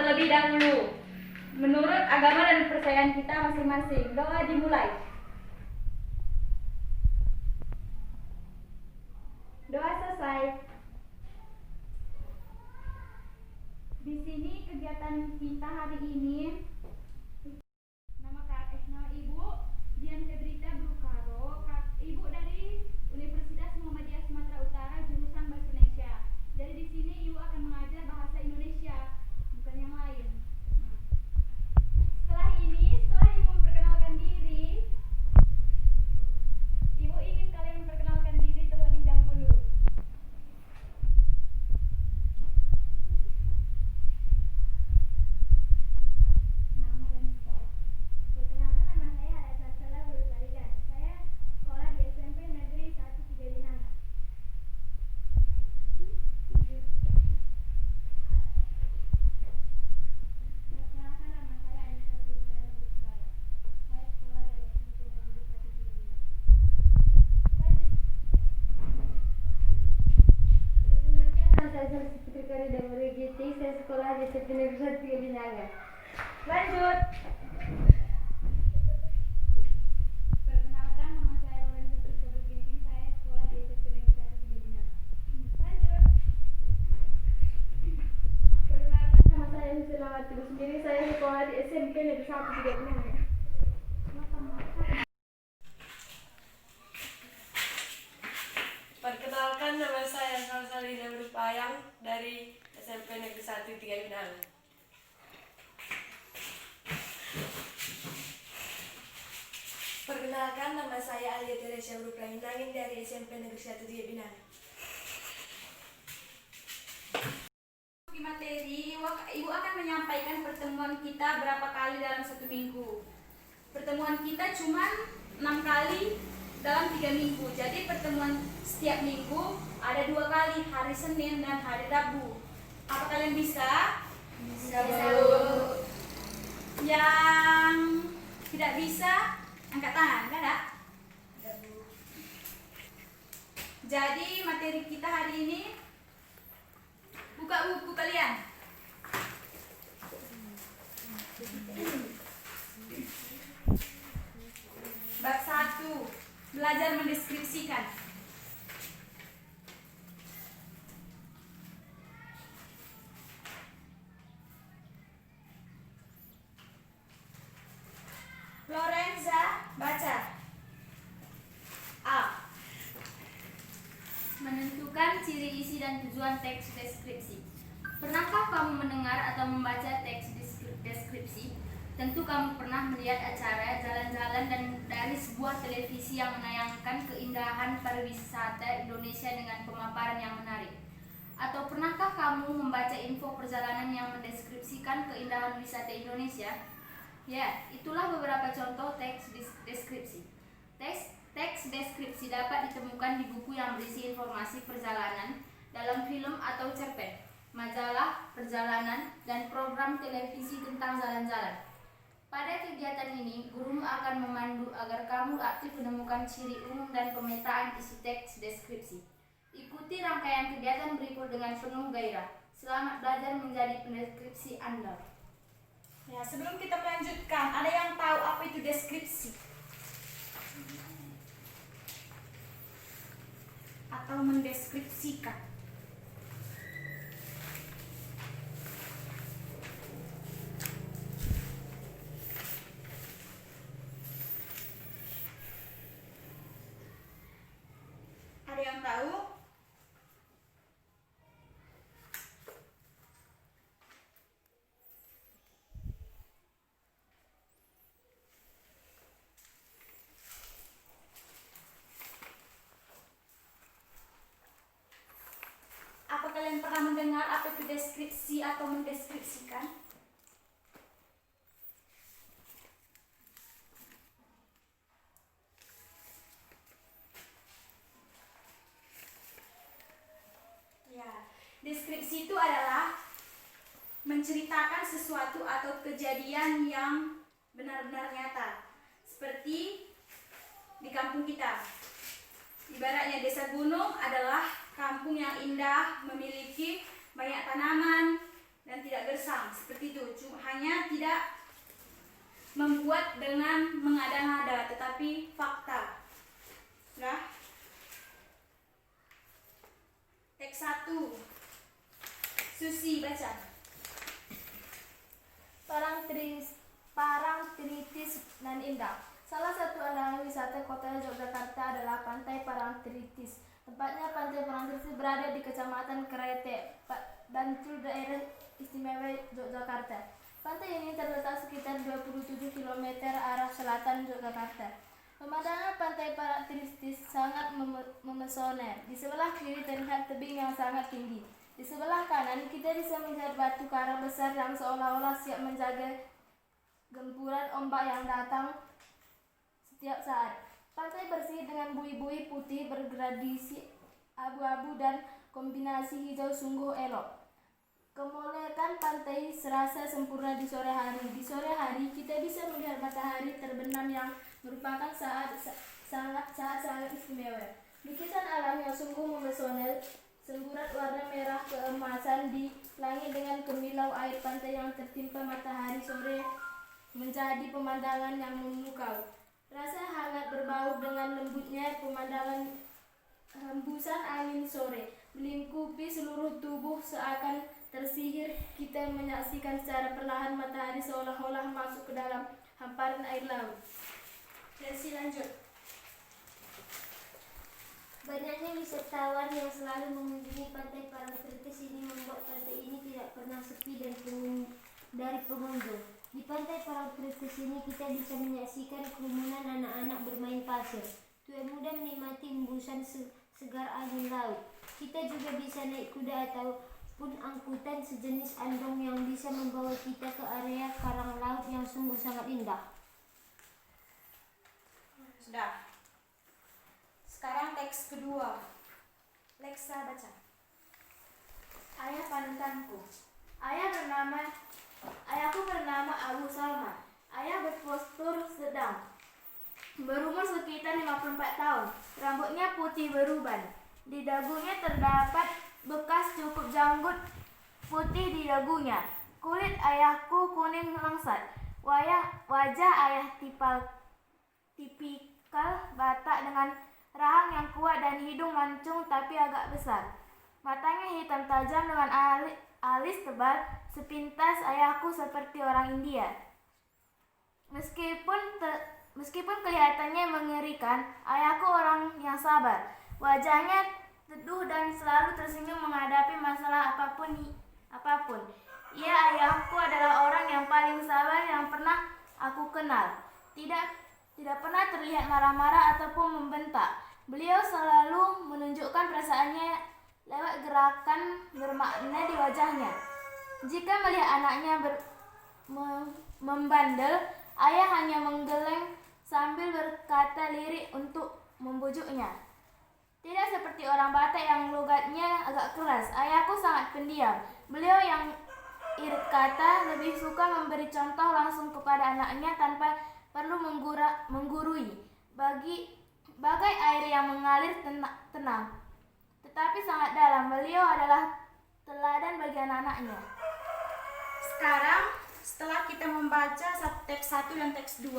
terlebih dahulu. Menurut agama dan kepercayaan kita masing-masing, doa dimulai. Doa selesai. Di sini kegiatan kita hari ini. Nama Ibu Dian Febrita Brukaro, Ibu dari Universitas Muhammadiyah Sumatera Utara, jurusan Bahasa Indonesia. Jadi di sini Ibu akan mengajar bahasa Indonesia, bukan yang lain. Setelah Ibu memperkenalkan diri, Ibu ingin kalian memperkenalkan diri terlebih dahulu. Nama dan sekolah. Perkenalkan, nama saya Arasa Sala Berutarigan. Saya sekolah di SMP Negeri 1 Tiga Binanga. Perkenalkan, nama saya Anissa Firmina Lubukbaya. Saya sekolah dari SMP Negeri 1 Tiga Binanga. Perkenalkan, nama saya Sarsi Putri Karida Muregiti. Saya sekolah di SMP Negeri 1 Tiga Binanga. Lanjut. Perkenalkan, nama saya Lorenzo Christopher Ginting. Saya sekolah di SMP Negeri 1 Tiga Binanga. Lanjut. Perkenalkan, nama saya Hussein Tugu sendiri. Saya sekolah di SMP Negeri 1 Tiga Binanga. Perkenalkan, nama saya Salsalina Berupayang dari SMP Negeri 1 Tiga Binanga. Perkenalkan, nama saya Alia Teresia Berupayang dari SMP Negeri 1 Tiga Binanga. Materi, Ibu akan menyampaikan pertemuan kita berapa kali dalam satu minggu. Pertemuan kita cuma 6 kali dalam 3 minggu. Jadi pertemuan setiap minggu ada 2 kali, hari Senin dan hari Rabu. Apa kalian bisa? Bisa, Bu. Yang tidak bisa angkat tangan, enggak ada? Jadi materi kita hari ini, buka buku kalian. Bab 1, belajar mendeskripsikan. Lorenza, baca. A. Menentukan ciri isi dan tujuan teks deskripsi. Pernahkah kamu mendengar atau membaca teks deskripsi? Tentu kamu pernah melihat acara jalan-jalan dan dari sebuah televisi yang menayangkan keindahan pariwisata Indonesia dengan pemaparan yang menarik. Atau pernahkah kamu membaca info perjalanan yang mendeskripsikan keindahan wisata Indonesia? Ya, itulah beberapa contoh teks deskripsi. Teks deskripsi dapat ditemukan di buku yang berisi informasi perjalanan, dalam film atau cerpen, majalah perjalanan, dan program televisi tentang jalan-jalan. Pada kegiatan ini, guru akan memandu agar kamu aktif menemukan ciri umum dan pemetaan isi teks deskripsi. Ikuti rangkaian kegiatan berikut dengan penuh gairah. Selamat belajar menjadi pendeskripsi andal. Ya, sebelum kita melanjutkan, ada yang tahu apa itu deskripsi? Atau mendeskripsikan? Ada yang tahu? Apa kalian pernah mendengar apa itu deskripsi atau mendeskripsikan? Ya, deskripsi itu adalah menceritakan sesuatu atau kejadian yang benar-benar nyata. Seperti di kampung kita. Ibaratnya desa gunung adalah kampung yang indah, memiliki banyak tanaman, dan tidak gersang seperti itu. Cuma hanya tidak membuat dengan mengada-ngada, tetapi fakta. Nah, teks 1. Susi baca. Parangtritis nan indah. Salah satu andalan wisata kota Yogyakarta adalah Pantai Parangtritis. Tepatnya Pantai Parangtritis berada di Kecamatan Kerete, Bantul, daerah istimewa Yogyakarta. Pantai ini terletak sekitar 27 km arah selatan Yogyakarta. Pemandangan Pantai Parangtritis sangat memesona. Di sebelah kiri terlihat tebing yang sangat tinggi. Di sebelah kanan kita bisa melihat batu karang besar yang seolah-olah siap menjaga gempuran ombak yang datang setiap saat. Pantai bersih dengan buih-buih putih bergradasi abu-abu dan kombinasi hijau sungguh elok. Kemolekan pantai serasa sempurna di sore hari. Di sore hari kita bisa melihat matahari terbenam yang merupakan saat sangat istimewa. Lukisan alam yang sungguh memesona, semburat warna merah keemasan di langit dengan kemilau air pantai yang tertimpa matahari sore menjadi pemandangan yang memukau. Rasa hangat berbaur dengan lembutnya pemandangan. Hembusan angin sore melingkupi seluruh tubuh seakan tersihir. Kita menyaksikan secara perlahan matahari seolah-olah masuk ke dalam hamparan air laut. Versi lanjut. Banyaknya wisatawan yang selalu mengunjungi Pantai Parangtritis ini membuat pantai ini tidak pernah sepi dari pengunjung. Di Pantai Parangtritis ini kita bisa menyaksikan kerumunan anak-anak bermain pasir. Tua muda menikmati hembusan segar angin laut. Kita juga bisa naik kuda ataupun angkutan sejenis andong yang bisa membawa kita ke area karang laut yang sungguh sangat indah. Sudah. Sekarang teks kedua. Leksa baca. Ayah panutanku. Ayahku bernama Abu Salma. Ayah berpostur sedang, berumur sekitar 54 tahun. Rambutnya putih beruban. Di dagunya terdapat bekas cukup janggut putih di dagunya. Kulit ayahku kuning langsat. Wajah ayah tipikal Batak dengan rahang yang kuat dan hidung mancung tapi agak besar. Matanya hitam tajam dengan alis tebal. Sepintas ayahku seperti orang India. Meskipun kelihatannya mengerikan, ayahku orang yang sabar. Wajahnya teduh dan selalu tersenyum menghadapi masalah apapun. Ayahku adalah orang yang paling sabar yang pernah aku kenal. Tidak pernah terlihat marah-marah ataupun membentak. Beliau selalu menunjukkan perasaannya lewat gerakan bermakna di wajahnya. Jika melihat anaknya membandel, ayah hanya menggeleng sambil berkata lirik untuk membujuknya. Tidak seperti orang Batak yang logatnya agak keras, ayahku sangat pendiam. Beliau yang irit kata lebih suka memberi contoh langsung kepada anaknya tanpa perlu menggurui. Bagai air yang mengalir tenang, tetapi sangat dalam. Beliau adalah teladan bagi anak-anaknya. Sekarang setelah kita membaca teks 1 dan teks 2,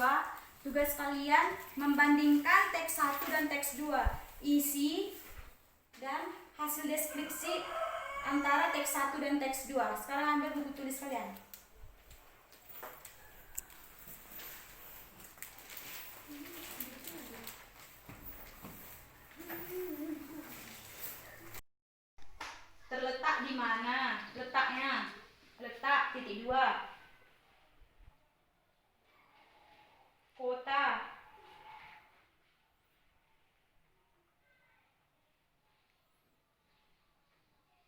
tugas kalian membandingkan teks 1 dan teks 2, isi dan hasil deskripsi antara teks 1 dan teks 2. Sekarang ambil buku tulis kalian. Terletak di mana? Letaknya. Letak titik 2. Kota.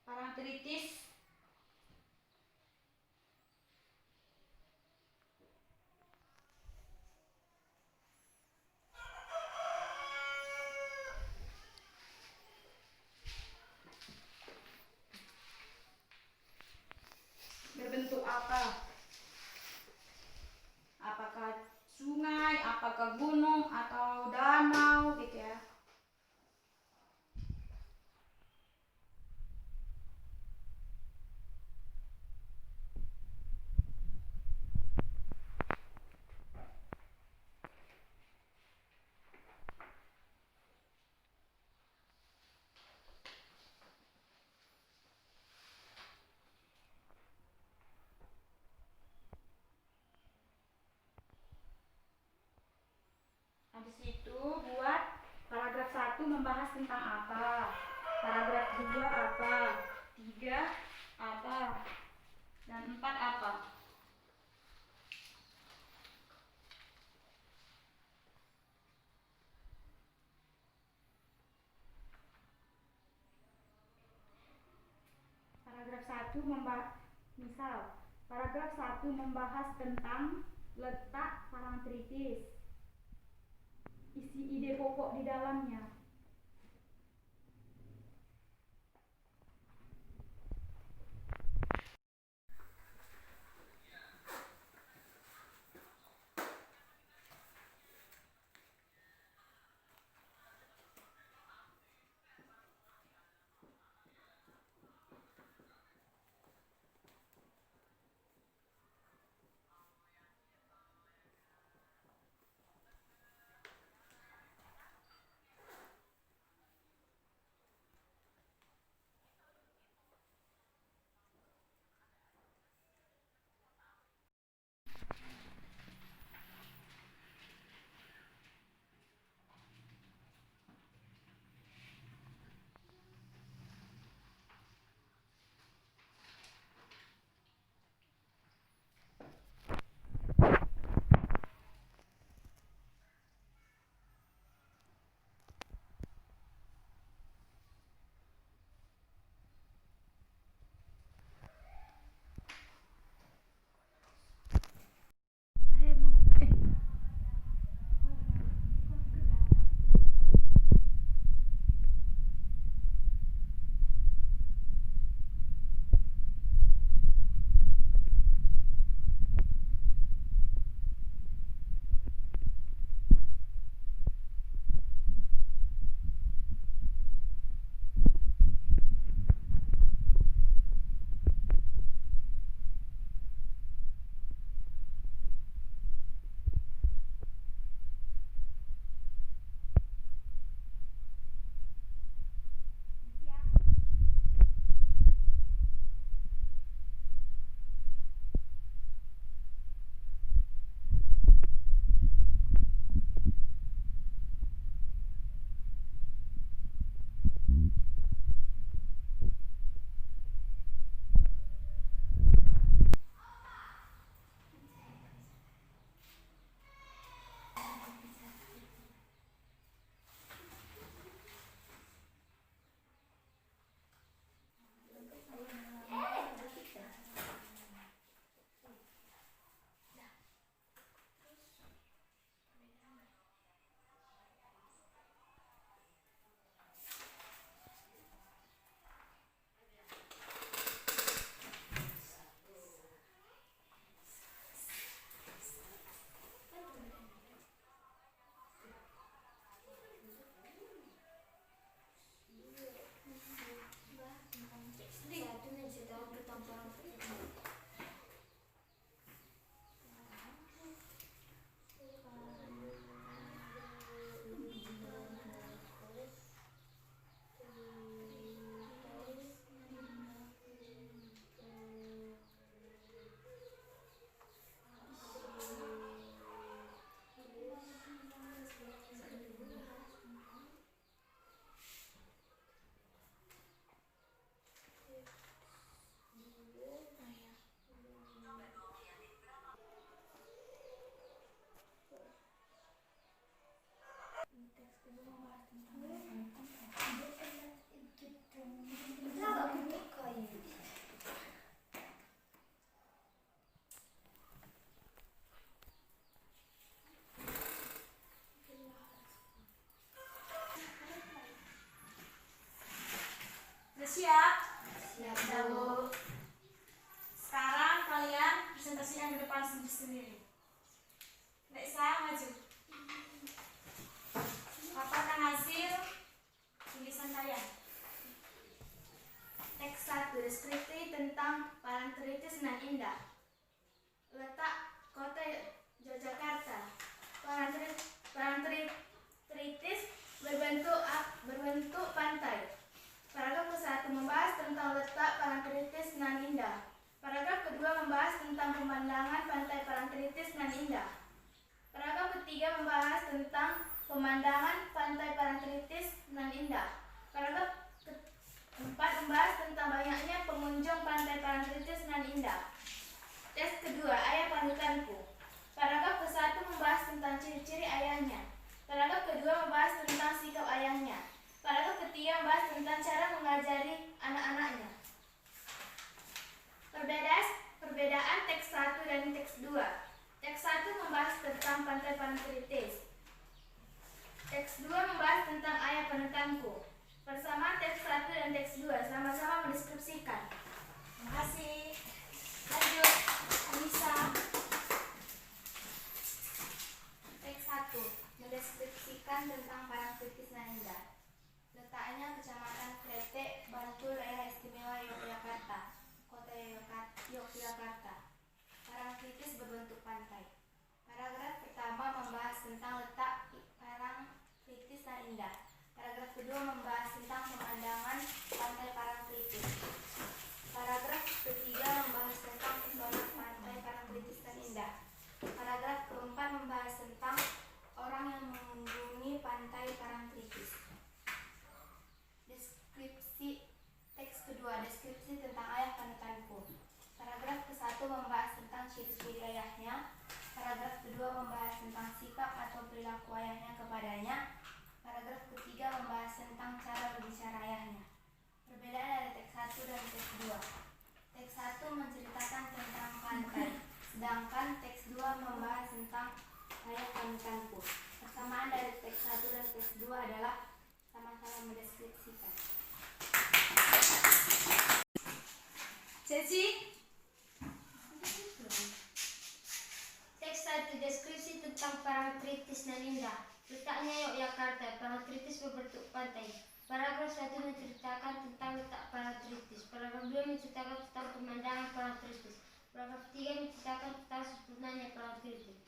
Parangtritis. Berbentuk apa? Apakah sungai, apakah gunung, atau danau gitu ya. membahas tentang apa? Paragraf 2 apa? 3 apa? Dan 4 apa? Paragraf 1 paragraf 1 membahas tentang letak parantritis, isi ide pokok di dalamnya. Siap? Siap, Bu. Sekarang kalian presentasikan ke depan sendiri-sendiri. Nek saya maju. Paparkan hasil tulisan kalian. Teks 1 deskripsi tentang parantritis nan indah. Letak kota Yogyakarta. Parantritis berbentuk pantai. Paragraf ke-1 membahas tentang letak parantritis nan indah. Paragraf kedua membahas tentang pemandangan pantai parantritis nan indah. Paragraf ketiga membahas tentang pemandangan pantai parantritis nan indah. Paragraf keempat membahas tentang banyaknya pengunjung pantai Parangtritis nan indah. Teks kedua, ayah panutanku. Paragraf ke-1 membahas tentang ciri-ciri ayahnya. Paragraf kedua membahas tentang sikap ayahnya. Paragraf ketiga membahas tentang cara mengajari anak-anaknya. Perbedaan teks 1 dan teks 2. Teks 1 membahas tentang pantai Parangtritis. Teks 2 membahas tentang ayah panutanku. Persamaan teks 1 dan teks 2 sama-sama mendeskripsikan. Terima kasih. Lanjut, Anissa. Teks 1 mendeskripsikan tentang Parangtritis nan indah. Letaknya Kecamatan Kretek, Bantul, Daerah Istimewa Yogyakarta, Kota Yogyakarta. Parangtritis berbentuk pantai. Paragraf pertama membahas tentang letak Parangtritis nan indah. Paragraf kedua membahas tentang pemandangan pantai Parangtritis. Paragraf ketiga membahas tentang pesona pantai Parangtritis nan indah. Paragraf keempat membahas tentang orang yang mengunjungi pantai Parangtritis. Deskripsi teks kedua, deskripsi tentang ayah panutanku. Paragraf ke-1 membahas tentang ciri-ciri ayahnya. Paragraf kedua membahas tentang sikap atau perilaku ayahnya kepadanya. Paragraf ketiga membahas tentang cara berbicara ayahnya. Perbedaan dari teks 1 dan teks 2. Teks 1 menceritakan tentang pantai, sedangkan teks 2 membahas tentang ayah panutanku. Persamaan dari teks 1 dan teks 2 adalah sama-sama mendeskripsikan. Ceci, Teks 1 deskripsi tentang Parangtritis nan indah. Letaknya Yogyakarta. Parangtritis berbentuk pantai. Paragraf 1 menceritakan tentang letak Parangtritis. Paragraf 2 menceritakan tentang pemandangan Parangtritis. Paragraf 3 menceritakan tentang sempurnanya Parangtritis.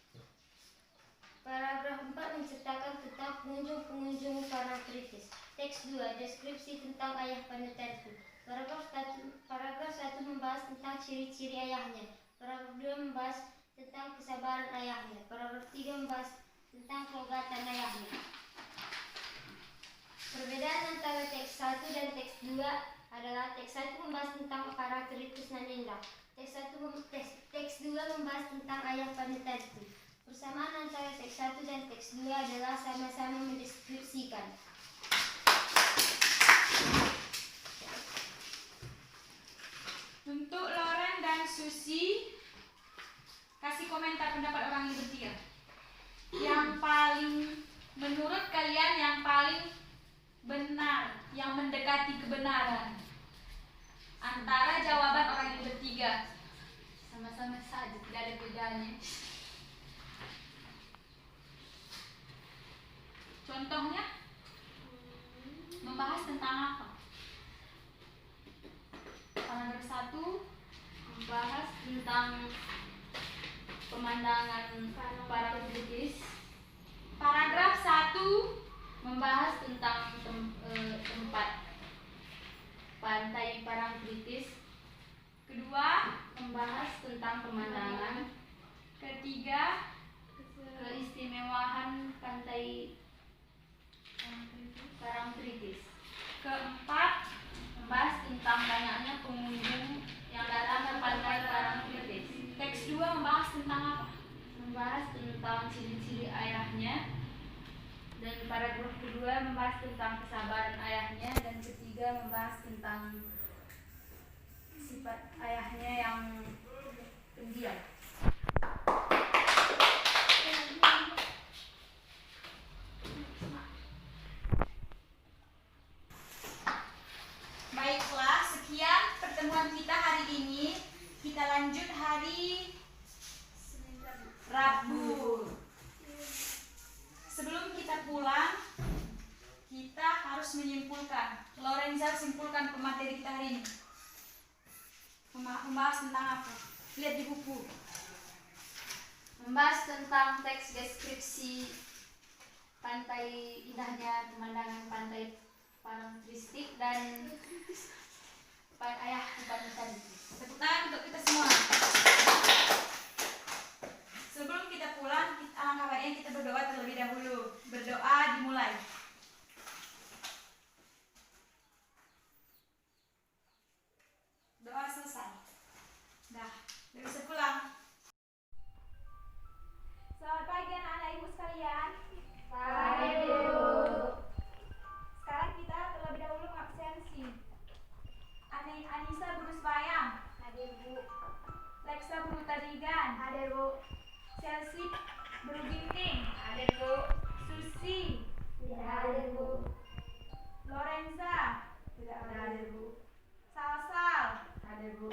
Paragraf 4 menceritakan tentang pengunjung-pengunjung Parangtritis. Teks 2 deskripsi tentang ayah panutanku. Paragraf 1 membahas tentang ciri-ciri ayahnya. Paragraf 2 membahas tentang kesabaran ayahnya. Paragraf 3 membahas tentang kegiatan ayahnya. Perbedaan antara teks 1 dan teks 2 adalah teks 1 membahas tentang Parangtritis nan indah. Teks 2 membahas tentang ayah panutanku. Persamaan antara teks 1 dan teks 2 adalah sama-sama mendeskripsikan. untuk Loren dan Susi, kasih komentar pendapat orang yang bertiga. Yang paling, menurut kalian yang paling benar, yang mendekati kebenaran antara jawaban orang yang bertiga. Sama-sama saja, tidak ada bedanya. Contohnya, membahas tentang apa? Paragraf 1 membahas tentang pemandangan Parangtritis. Paragraf 1 membahas tentang tempat pantai Parangtritis. Kedua, membahas tentang pemandangan. Ketiga, keistimewaan pantai Parangtritis. Keempat, membahas tentang banyaknya pengunjung yang datang ke pantai Parangtritis. Teks 2 membahas tentang apa? Membahas tentang ciri-ciri ayahnya. Dan paragraf kedua membahas tentang kesabaran ayahnya. Dan ketiga membahas tentang sifat ayahnya yang pendiam. Baiklah, sekian pertemuan kita hari ini. Kita lanjut hari Rabu. Sebelum kita pulang, kita harus menyimpulkan. Lorenza, simpulkan pemateri kita hari ini. Membahas tentang apa? Lihat di buku. Membahas tentang teks deskripsi pantai indahnya pemandangan pantai Parangtritis dan ayah panutan. Tepuk tangan untuk kita semua. Sebelum kita pulang, alangkah baiknya kita berdoa terlebih dahulu. Berdoa dimulai. Bu. Chelsea Berginting. Hadir Bu. Susi. Tidak hadir Bu. Lorenza. Tidak hadir Bu. Salsal. Hadir Bu.